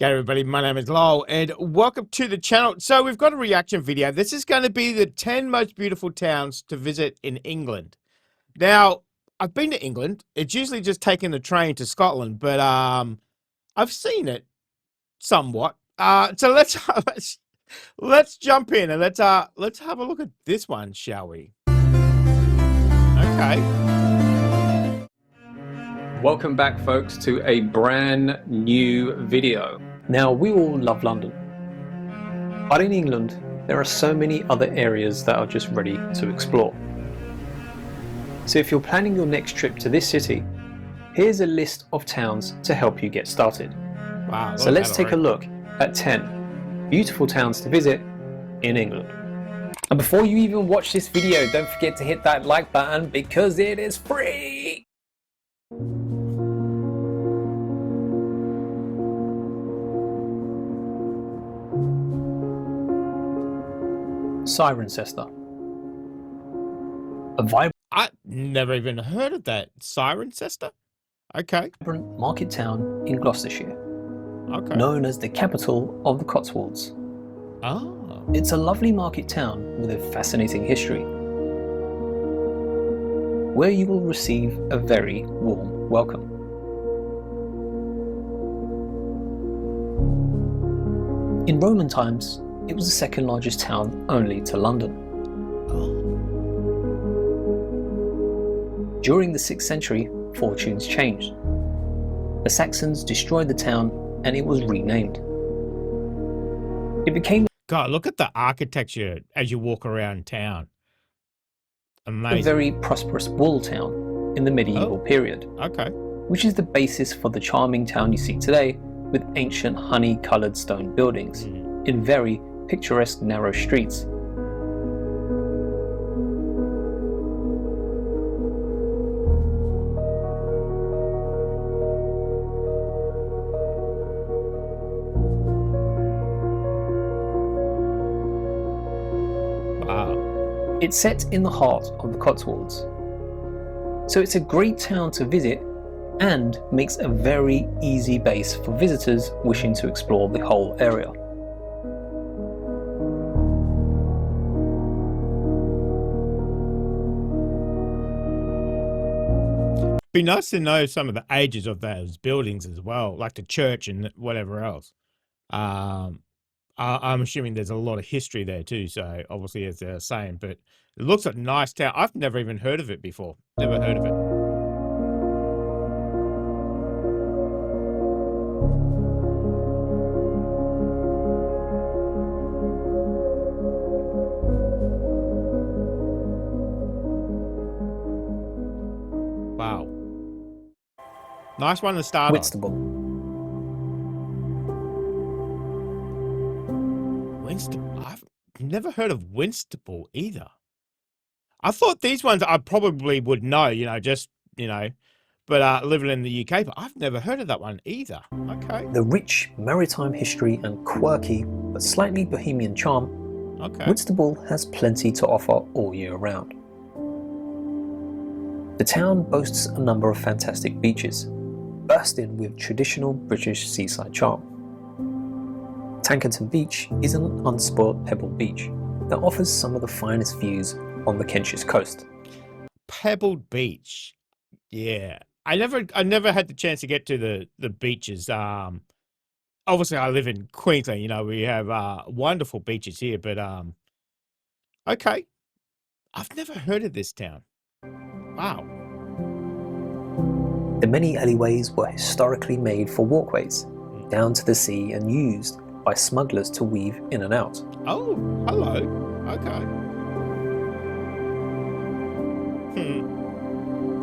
G'day everybody, my name is Lowell and welcome to the channel. So we've got a reaction video. This is going to be the 10 most beautiful towns to visit in England. Now, I've been to England. It's usually just taking the train to Scotland, but I've seen it somewhat. So let's jump in and let's have a look at this one, shall we? Okay. Welcome back, folks, to a brand new video. Now, we all love London, but in England there are so many other areas that are just ready to explore. So if you're planning your next trip to this city, here's a list of towns to help you get started. Wow. So let's take a look at 10 beautiful towns to visit in England. And before you even watch this video, don't forget to hit that like button because it is free. Cirencester. A vibrant I never even heard of that. Cirencester? Okay. market town in Gloucestershire, Okay. known as the capital of the Cotswolds. Oh. It's a lovely market town with a fascinating history, where you will receive a very warm welcome. In Roman times, it was the second largest town only to London. During the 6th century, fortunes changed. The Saxons destroyed the town and it was renamed. It became God, look at the architecture as you walk around town. Amazing. a very prosperous wall town in the medieval period, Okay. which is the basis for the charming town you see today, with ancient honey-coloured stone buildings in very picturesque narrow streets. Wow. It's set in the heart of the Cotswolds, so it's a great town to visit and makes a very easy base for visitors wishing to explore the whole area. Be nice to know some of the ages of those buildings as well, like the church and whatever else. I'm assuming there's a lot of history there too, so obviously as they're saying, but it looks like a nice town. I've never even heard of it before. Never heard of it. Wow. Nice one to start on. Whitstable. Winchcombe. I've never heard of Winchcombe either. I thought these ones I probably would know, but living in the UK, but I've never heard of that one either. Okay. The rich maritime history and quirky but slightly bohemian charm, Okay. Whitstable has plenty to offer all year round. The town boasts a number of fantastic beaches, bursting with traditional British seaside charm. Tankerton Beach is an unspoilt pebbled beach that offers some of the finest views on the Kentish coast. Pebbled Beach. Yeah. I never had the chance to get to the beaches. Obviously I live in Queensland, we have wonderful beaches here, but okay. I've never heard of this town. Wow. The many alleyways were historically made for walkways down to the sea and used by smugglers to weave in and out. Oh, hello. Okay.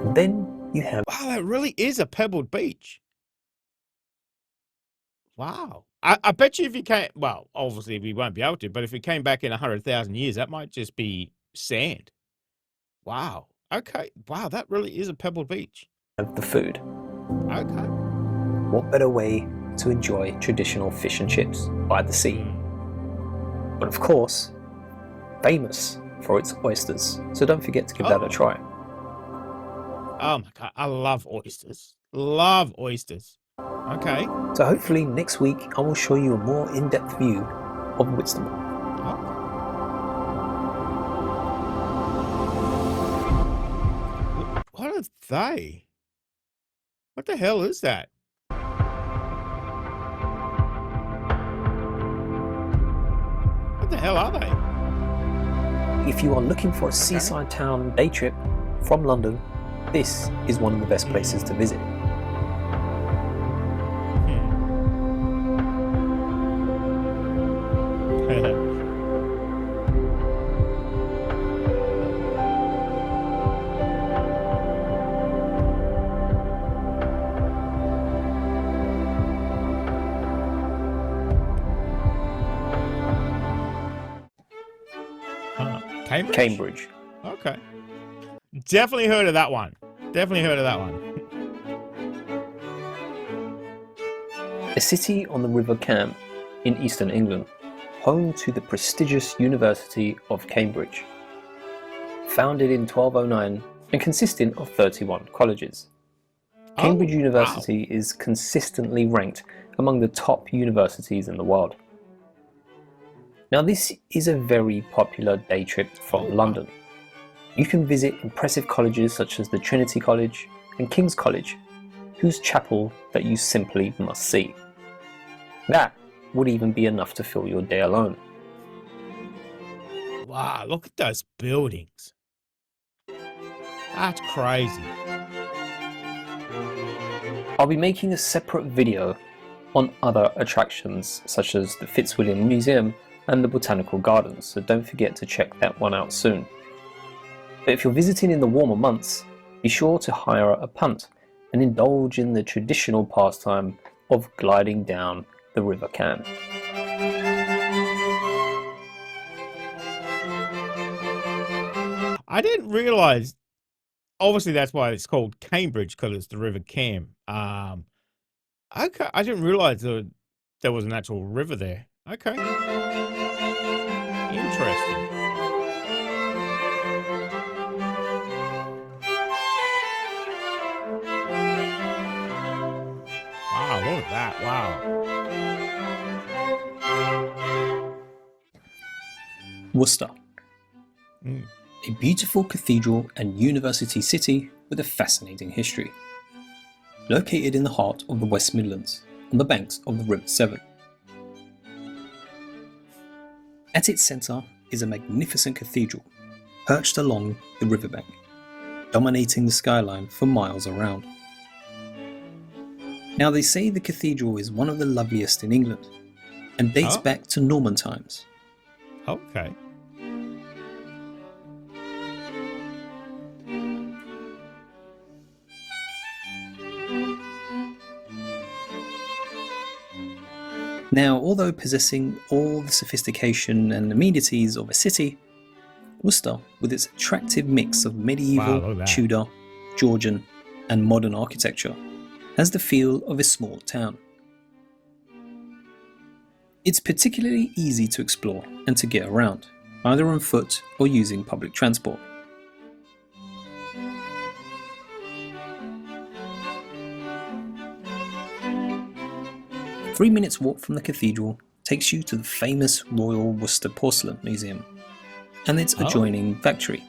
And then you have Wow, that really is a pebbled beach. Wow. I bet you if you came, well, obviously we won't be able to, but if we came back in 100,000 years, that might just be sand. Wow. Okay. Wow, that really is a pebbled beach. the food. Okay. What better way to enjoy traditional fish and chips by the sea? But of course, famous for its oysters, so don't forget to give that a try. Oh my God, I love oysters. Love oysters. Okay. So hopefully next week I will show you a more in-depth view of Whitstable. What are they? What the hell is that? What the hell are they? If you are looking for a seaside town day trip from London, this is one of the best places to visit. Cambridge. Okay. Definitely heard of that one. Definitely heard of that one. A city on the River Cam in eastern England, home to the prestigious University of Cambridge. Founded in 1209 and consisting of 31 colleges. Cambridge University is consistently ranked among the top universities in the world. Now this is a very popular day trip from London. You can visit impressive colleges such as the Trinity College and King's College, whose chapel that you simply must see. That would even be enough to fill your day alone. Wow, look at those buildings. That's crazy. I'll be making a separate video on other attractions such as the Fitzwilliam Museum and the Botanical Gardens, so don't forget to check that one out soon. But if you're visiting in the warmer months, be sure to hire a punt and indulge in the traditional pastime of gliding down the River Cam. I didn't realise, obviously that's why it's called Cambridge, because it's the River Cam. Okay, I didn't realise there was an actual river there. Okay. Interesting. Wow, look at that. Wow. Worcester. A beautiful cathedral and university city with a fascinating history. Located in the heart of the West Midlands, on the banks of the River Severn. At its centre is a magnificent cathedral, perched along the riverbank, dominating the skyline for miles around. Now they say the cathedral is one of the loveliest in England, and dates back to Norman times. Okay. Now, although possessing all the sophistication and amenities of a city, Worcester, with its attractive mix of medieval, Tudor, Georgian and modern architecture, has the feel of a small town. It's particularly easy to explore and to get around, either on foot or using public transport. A 3 minutes walk from the cathedral takes you to the famous Royal Worcester Porcelain Museum and its adjoining factory.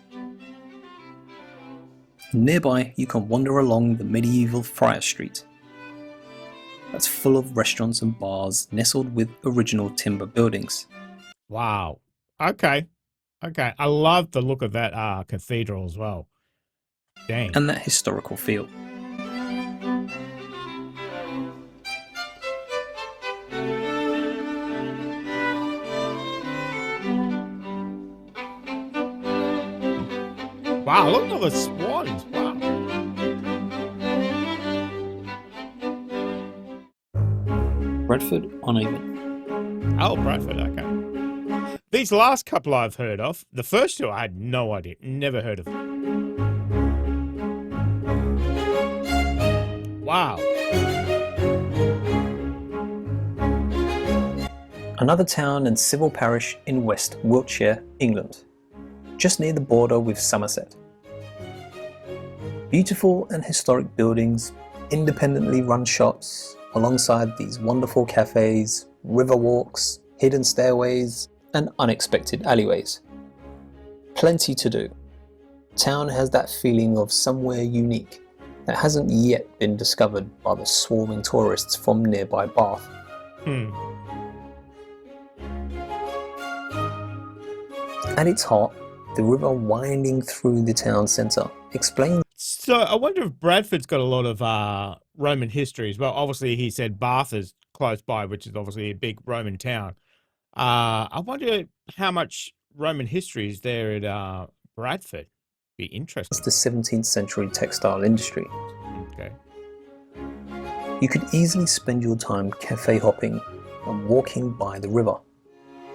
Nearby you can wander along the medieval Friar Street. That's full of restaurants and bars nestled with original timber buildings. Wow. Okay. Okay. I love the look of that cathedral as well. Dang. And that historical feel. Wow, look at all the swans. Wow. Bradford-on-Avon. Oh, Bradford, okay. These last couple I've heard of. The first two I had no idea. Never heard of them. Wow. Another town and civil parish in West Wiltshire, England, just near the border with Somerset. Beautiful and historic buildings, independently run shops, alongside these wonderful cafes, river walks, hidden stairways, and unexpected alleyways. Plenty to do. Town has that feeling of somewhere unique that hasn't yet been discovered by the swarming tourists from nearby Bath. At its heart, the river winding through the town centre explains. So I wonder if Bradford's got a lot of Roman history as well. Obviously, he said Bath is close by, which is obviously a big Roman town. I wonder how much Roman history is there at Bradford. Be interesting. The 17th century textile industry. Okay. You could easily spend your time cafe hopping and walking by the river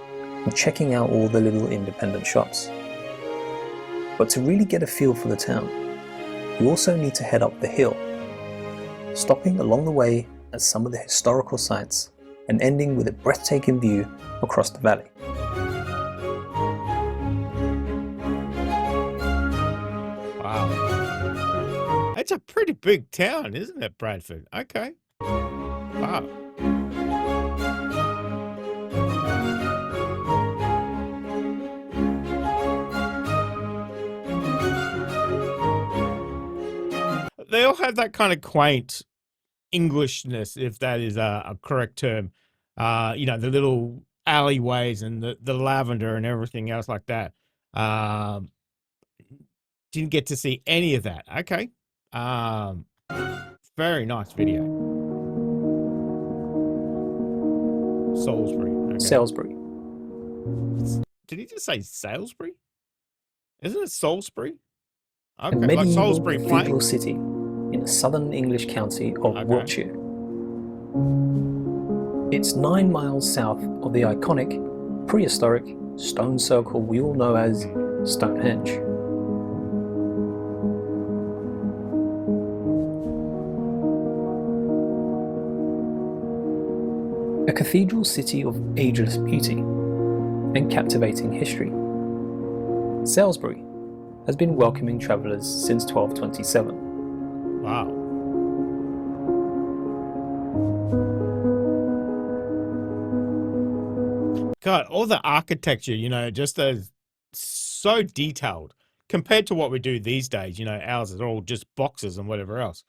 and checking out all the little independent shops. But to really get a feel for the town, you also need to head up the hill, stopping along the way at some of the historical sites and ending with a breathtaking view across the valley. Wow. It's a pretty big town, isn't it, Bradford? Okay. Wow. They all have that kind of quaint Englishness, if that is a correct term. You know, the little alleyways and the lavender and everything else like that. Didn't get to see any of that. Okay. Very nice video. Salisbury. Okay. Salisbury. Did he just say Salisbury? Isn't it Salisbury? A Okay, like medieval Salisbury cathedral Plain. city in the southern English county of Wiltshire. It's 9 miles south of the iconic, prehistoric stone circle we all know as Stonehenge. A cathedral city of ageless beauty and captivating history, Salisbury has been welcoming travellers since 1227. Wow. God, all the architecture, you know, just as so detailed compared to what we do these days. You know, ours is all just boxes and whatever else.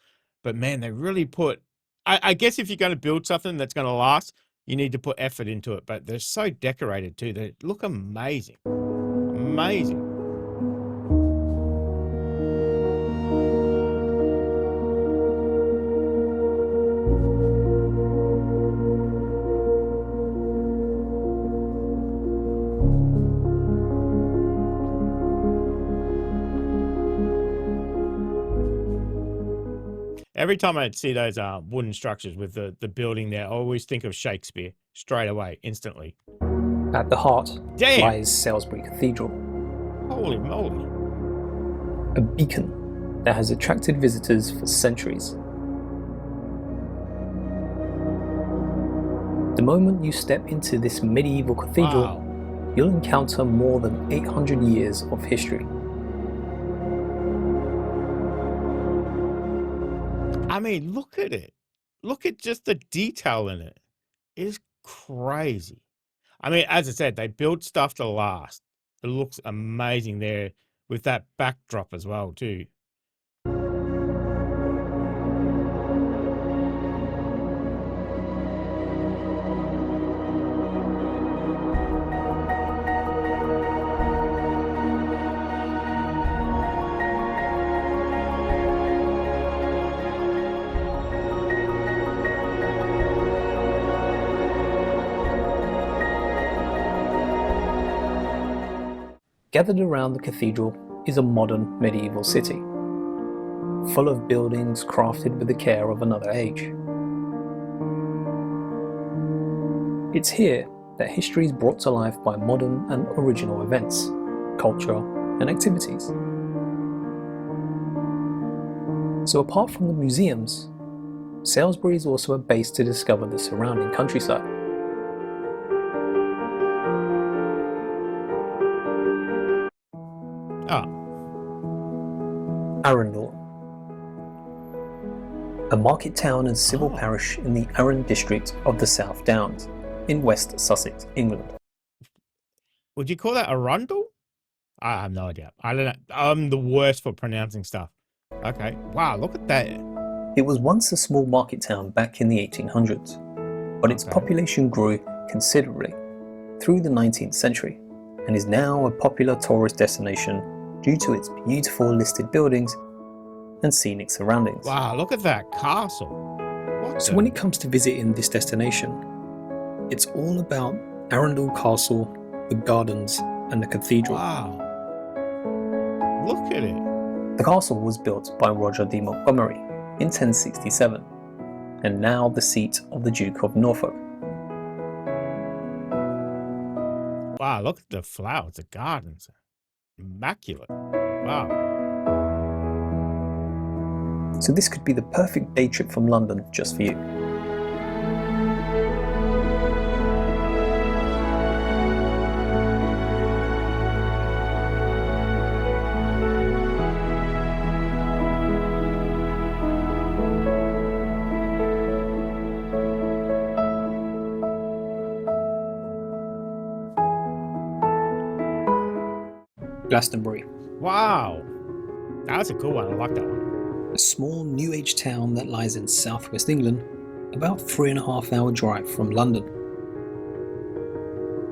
But man, they really put, I guess if you're going to build something that's going to last, you need to put effort into it. But they're so decorated too. They look amazing. Amazing. Every time I see those wooden structures with the building there, I always think of Shakespeare straight away, instantly. At the heart Damn. lies Salisbury Cathedral, Holy moly. a beacon that has attracted visitors for centuries. The moment you step into this medieval cathedral, Wow. you'll encounter more than 800 years of history. I mean, look at it. Look at just the detail in it. It is crazy. I mean, as I said, they built stuff to last. It looks amazing there with that backdrop as well, too. Gathered around the cathedral is a modern medieval city, full of buildings crafted with the care of another age. It's here that history is brought to life by modern and original events, culture, and activities. So apart from the museums, Salisbury is also a base to discover the surrounding countryside. Ah, Arundel. a market town and civil parish in the Arundel district of the South Downs in West Sussex, England. Would you call that Arundel? I have no idea. I don't know. I'm the worst for pronouncing stuff. Okay. Wow, look at that. It was once a small market town back in the 1800s, but its population grew considerably through the 19th century and is now a popular tourist destination due to its beautiful listed buildings and scenic surroundings. Wow, look at that castle. So when it comes to visiting this destination, it's all about Arundel Castle, the gardens and the cathedral. Wow. Look at it. The castle was built by Roger de Montgomery in 1067 and now the seat of the Duke of Norfolk. Wow, look at the flowers, the gardens. Immaculate. Wow. So this could be the perfect day trip from London just for you. Glastonbury. Wow. That's a cool one. I like that one. A small New Age town that lies in southwest England, about 3.5-hour drive from London.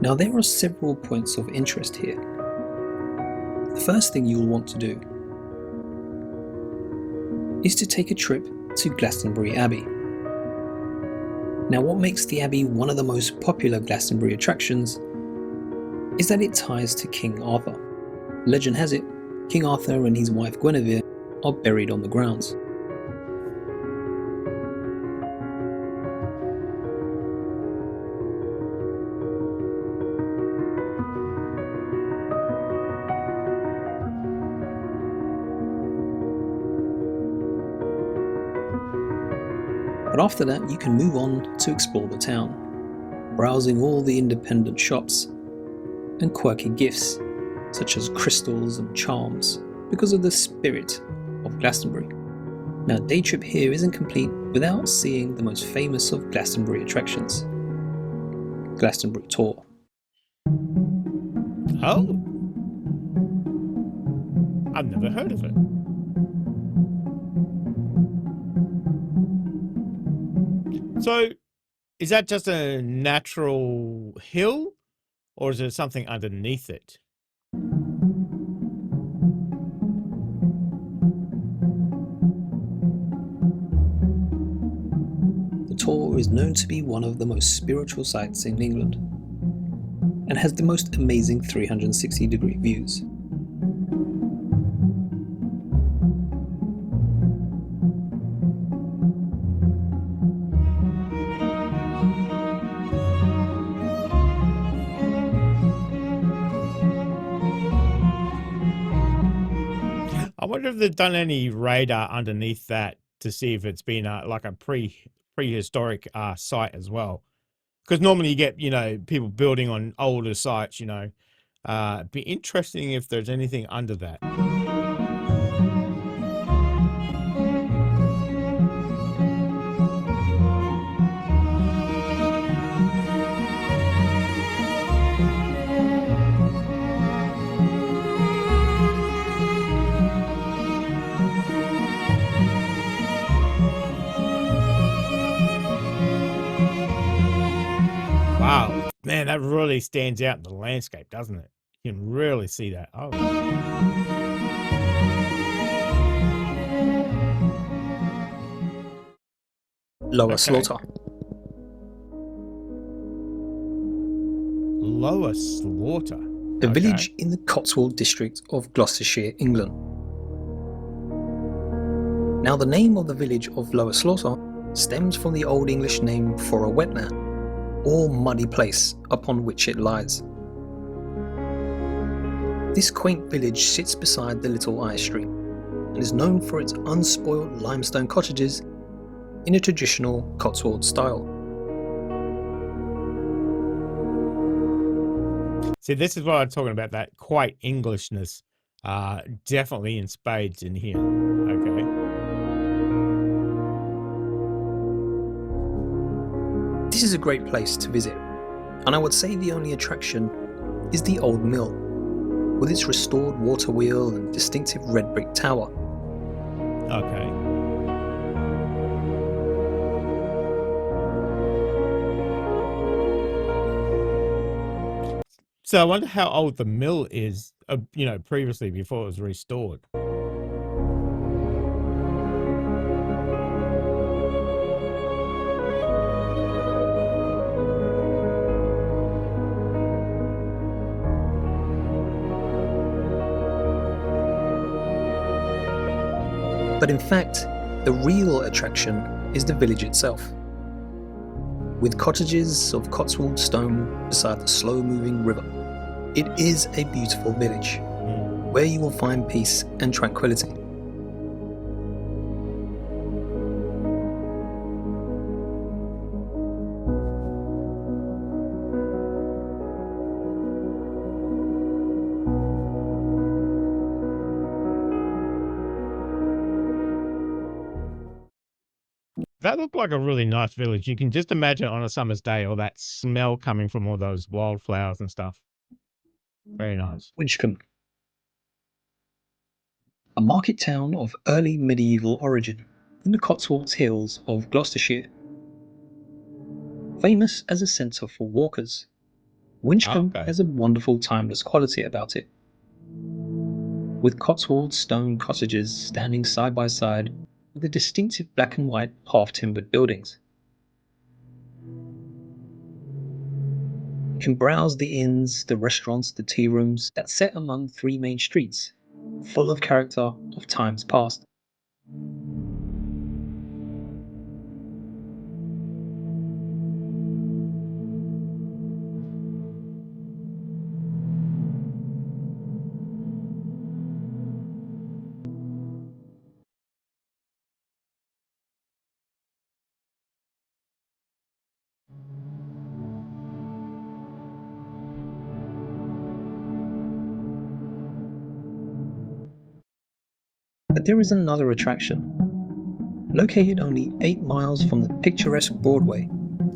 Now there are several points of interest here. The first thing you'll want to do is to take a trip to Glastonbury Abbey. Now what makes the Abbey one of the most popular Glastonbury attractions is that it ties to King Arthur. Legend has it, King Arthur and his wife Guinevere are buried on the grounds. But after that, you can move on to explore the town, browsing all the independent shops and quirky gifts such as crystals and charms because of the spirit of Glastonbury. Now, a day trip here isn't complete without seeing the most famous of Glastonbury attractions, Glastonbury Tour. Oh, I've never heard of it. So, is that just a natural hill, or is there something underneath it? The tour is known to be one of the most spiritual sites in England and has the most amazing 360-degree views. I wonder if they've done any radar underneath that to see if it's been like a prehistoric site as well. Because normally you get, people building on older sites, It'd be interesting if there's anything under that. Wow, man, that really stands out in the landscape, doesn't it? You can really see that. Oh, Lower Slaughter. Lower Slaughter. A village in the Cotswold district of Gloucestershire, England. Now the name of the village of Lower Slaughter stems from the Old English name for a wetland, or muddy place upon which it lies. This quaint village sits beside the Little Eye Stream and is known for its unspoilt limestone cottages in a traditional Cotswold style. See, this is what I'm talking about, that quite Englishness, definitely in spades in here. Okay. great place to visit, and I would say the only attraction is the Old Mill, with its restored water wheel and distinctive red brick tower. Okay. So I wonder how old the mill is, previously before it was restored. But in fact, the real attraction is the village itself. With cottages of Cotswold stone beside the slow-moving river, it is a beautiful village where you will find peace and tranquility. That looked like a really nice village. You can just imagine on a summer's day all that smell coming from all those wildflowers and stuff. Very nice. Winchcombe, a market town of early medieval origin in the Cotswolds Hills of Gloucestershire. Famous as a centre for walkers, Winchcombe Okay. has a wonderful timeless quality about it. With Cotswold stone cottages standing side by side with the distinctive black and white half-timbered buildings. You can browse the inns, the restaurants, the tea rooms that sit among three main streets, full of character of times past. But there is another attraction. Located only 8 miles from the picturesque Broadway,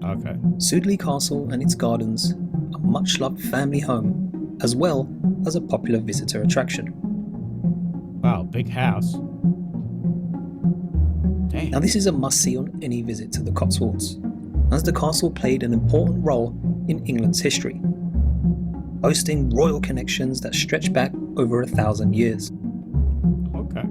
Okay. Sudeley Castle and its gardens, a much-loved family home, as well as a popular visitor attraction. Wow, big house. Damn. Now this is a must-see on any visit to the Cotswolds, as the castle played an important role in England's history, boasting royal connections that stretch back over 1,000 years. Okay.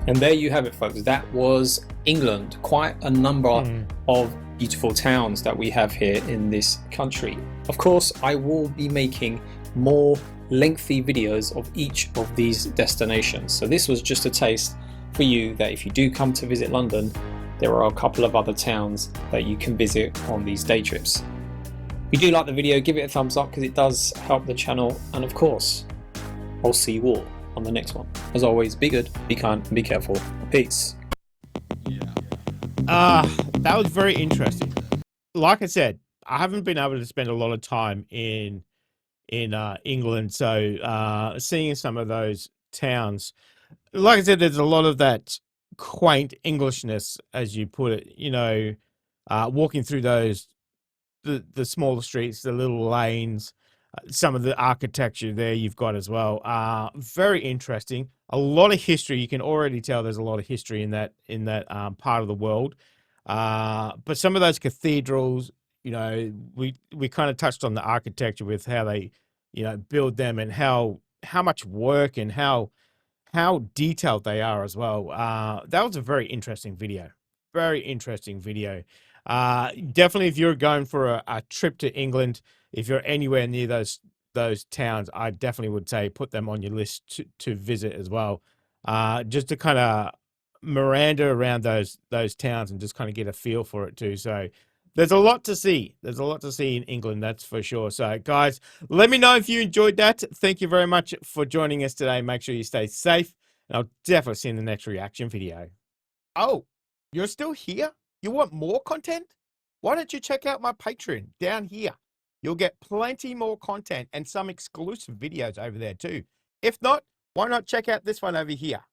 And there you have it, folks. That was England. Quite a number of beautiful towns that we have here in this country. Of course, I will be making more lengthy videos of each of these destinations. So this was just a taste for you that if you do come to visit London, there are a couple of other towns that you can visit on these day trips. If you do like the video, give it a thumbs up because it does help the channel. And of course, I'll see you all on the next one. As always, be good, be kind, and be careful. Peace. That was very interesting. Like I said, I haven't been able to spend a lot of time in England, so seeing some of those towns, like I said, there's a lot of that quaint Englishness, as you put it. Walking through the smaller streets, the little lanes. Some of the architecture there you've got as well. Very interesting. A lot of history. You can already tell there's a lot of history in that part of the world. But some of those cathedrals, we kind of touched on the architecture with how they, build them and how much work and how detailed they are as well. That was a very interesting video. Very interesting video. Definitely, if you're going for a trip to England, if you're anywhere near those towns, I definitely would say put them on your list to visit as well. Just to kind of Miranda around those towns and just kind of get a feel for it too. So there's a lot to see. There's a lot to see in England, that's for sure. So guys, let me know if you enjoyed that. Thank you very much for joining us today. Make sure you stay safe, and I'll definitely see you in the next reaction video. Oh, you're still here? You want more content? Why don't you check out my Patreon down here? You'll get plenty more content and some exclusive videos over there too. If not, why not check out this one over here?